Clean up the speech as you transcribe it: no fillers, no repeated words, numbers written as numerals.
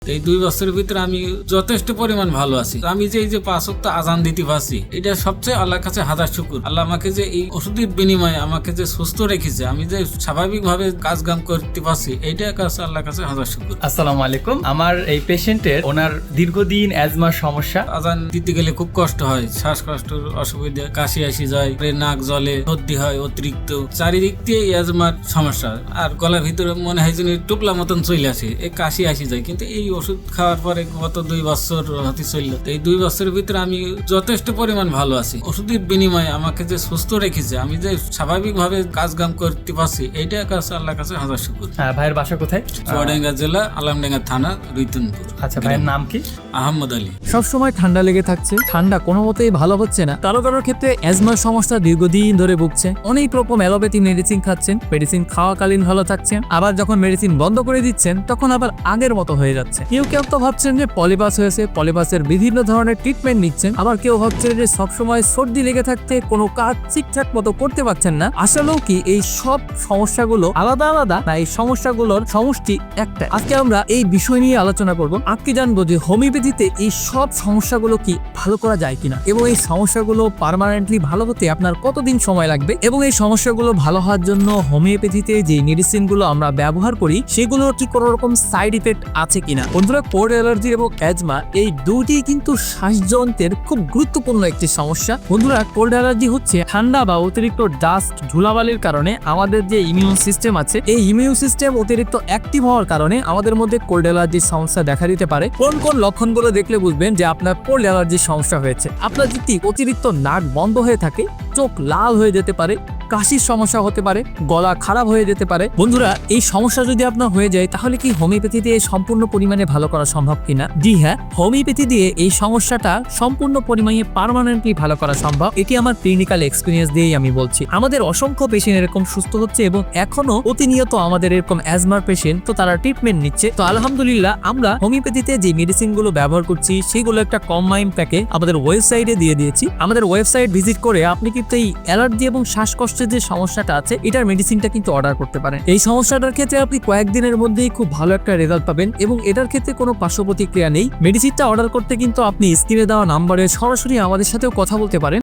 এই 2 বছরের ভিতরে আমি যথেষ্ট পরিমাণ ভালো আছি। আমি যে এই যে 5 ওয়াক্ত আজান দিতে পারছি, এটা সবচেয়ে আল্লাহর কাছে হাজার শুকর। আল্লাহ আমাকে যে এই ওষুধের বিনিময়ে আমাকে যে সুস্থ রেখেছে, আমি যে স্বাভাবিকভাবে কাজকাম করতে পারছি, এইটার কাছে আল্লাহর কাছে হাজার শুকর। আসসালামু আলাইকুম। আমার এই পেশেন্টের ওনার দীর্ঘদিন অ্যাজমার সমস্যা। আজান দিতে গেলে খুব কষ্ট হয়, শ্বাসকষ্টের অসুবিধা, কাশি আসি যায়, নাক জলে, সর্দি হয় অতিরিক্ত, চারিদিক দিয়ে অ্যাজমার সমস্যা। আর গলার ভিতরে মনে হয় যেন টুপলা মতন চলে আসে, এই কাশি আসি যায়। কিন্তু এই ওষুধ খাওয়ার পরে গত 2 বছর হতে চলল, এই 2 বছরের ভিতরে আমি যথেষ্ট পরিমাণ ভালো আছি। ওষুধের বিনিময়ে আমাকে যে সুস্থ রেখেছে, আমি যে স্বাভাবিকভাবে কাজকাম করতে পারছি, এইটার কাছে আল্লাহর কাছে হাজার শুকর। ভাইয়ের বাসা কোথায়? চুয়াডাঙ্গা জেলা, আলমডাঙ্গা থানা, রৈতনপুর। আচ্ছা, ভাইয়ের নাম কি? আহমদ আলী। সবসময় ঠান্ডা লেগে থাকছে, ঠান্ডা কোনো মতেই ভালো হচ্ছে না। কারো কারোর ক্ষেত্রে অ্যাজমার সমস্যা দীর্ঘদিন ধরে ভুগছে, অনেক রকম অ্যালোপ্যাথি মেডিসিন খাচ্ছেন, মেডিসিন খাওয়াকালীন ভালো থাকছেন, আবার যখন মেডিসিন বন্ধ করে দিচ্ছেন তখন আবার আগের মতো হয়ে যাচ্ছে। কেউ কেউ তো ভাবছেন যে পলিপাস হয়েছে, পলিপাসের বিভিন্ন ধরনের ট্রিটমেন্ট নিচ্ছেন, আবার কেউ ভাবছেন যে সবসময় সর্দি লেগে থাকতে কোনো কাজ ঠিকঠাক মতো করতে পারছেন না। আসলেও কি এই সব সমস্যাগুলো আলাদা আলাদা, না এই সমস্যাগুলোর সমষ্টি একটা? আজকে আমরা এই বিষয় নিয়ে আলোচনা করব। আজকে জানবো যে হোমিওপ্যাথিতে এই সব সমস্যাগুলো কি ভালো করা যায় কিনা, এবং এই সমস্যাগুলো পার্মানেন্টলি ভালো হতে আপনার কতদিন সময় লাগবে, এবং এই সমস্যাগুলো ভালো হওয়ার জন্য হোমিওপ্যাথিতে যে মেডিসিনগুলো আমরা ব্যবহার করি সেগুলোর কি কোনো রকম সাইড ইফেক্ট আছে কিনা। বন্ধুরা, কোল্ড অ্যালার্জি এবং অ্যাজমা এই দুটি কিন্তু শ্বাসযন্ত্রের খুব গুরুত্বপূর্ণ একটি সমস্যা। বন্ধুরা, কোল্ড অ্যালার্জি হচ্ছে ঠান্ডা বা অতিরিক্ত ডাস্ট, ধুলাবালির কারণে আমাদের যে ইমিউন সিস্টেম আছে, এই ইমিউন সিস্টেম অতিরিক্ত অ্যাক্টিভ হওয়ার কারণে আমাদের মধ্যে কোল্ড অ্যালার্জির সমস্যা দেখা দিতে পারে। কোন কোন লক্ষণগুলো দেখলে বুঝবেন যে আপনার কোল্ড অ্যালার্জির সমস্যা হয়েছে? আপনার যদি অতিরিক্ত নাক বন্ধ হয়ে থাকে, চোখ লাল হয়ে যেতে পারে, কাশির সমস্যা হতে পারে, গলা খারাপ হয়ে যেতে পারে। বন্ধুরা, এই সমস্যা যদি আপনার হয়ে যায় তাহলে কি হোমিওপ্যাথি দিয়ে সম্পূর্ণ পরিমাণে ভালো করা সম্ভব কিনা? জি হ্যাঁ, হোমিওপ্যাথি দিয়ে এই সমস্যাটা সম্পূর্ণ পরিমাণে পার্মানেন্টলি ভালো করা সম্ভব। এটি আমার ক্লিনিক্যাল এক্সপিরিয়েন্স দিয়েই আমি বলছি। আমাদের অসংখ্য পেশেন্ট এরকম সুস্থ হচ্ছে এবং এখনো প্রতিনিয়ত আমাদের এরকম অ্যাজমার পেশেন্ট তো তারা ট্রিটমেন্ট নিচ্ছে। তো আলহামদুলিল্লাহ, আমরা হোমিওপ্যাথিতে যে মেডিসিন গুলো ব্যবহার করছি সেগুলো একটা কম্বাইন প্যাকে আমাদের ওয়েবসাইটে দিয়ে দিয়েছি। আমাদের ওয়েবসাইট ভিজিট করে আপনি কিন্তু এই অ্যালার্জি এবং শ্বাসকষ্ট যে সমস্যাটা আছে এটার মেডিসিনটা কিন্তু অর্ডার করতে পারেন। এই সমস্যাটার ক্ষেত্রে আপনি কয়েকদিনের মধ্যেই খুব ভালো একটা রেজাল্ট পাবেন এবং এটার ক্ষেত্রে কোনো পার্শ্ব প্রতিক্রিয়া নেই। মেডিসিনটা অর্ডার করতে কিন্তু আপনি স্ক্রিনে দেওয়া নাম্বারে সরাসরি আমাদের সাথেও কথা বলতে পারেন।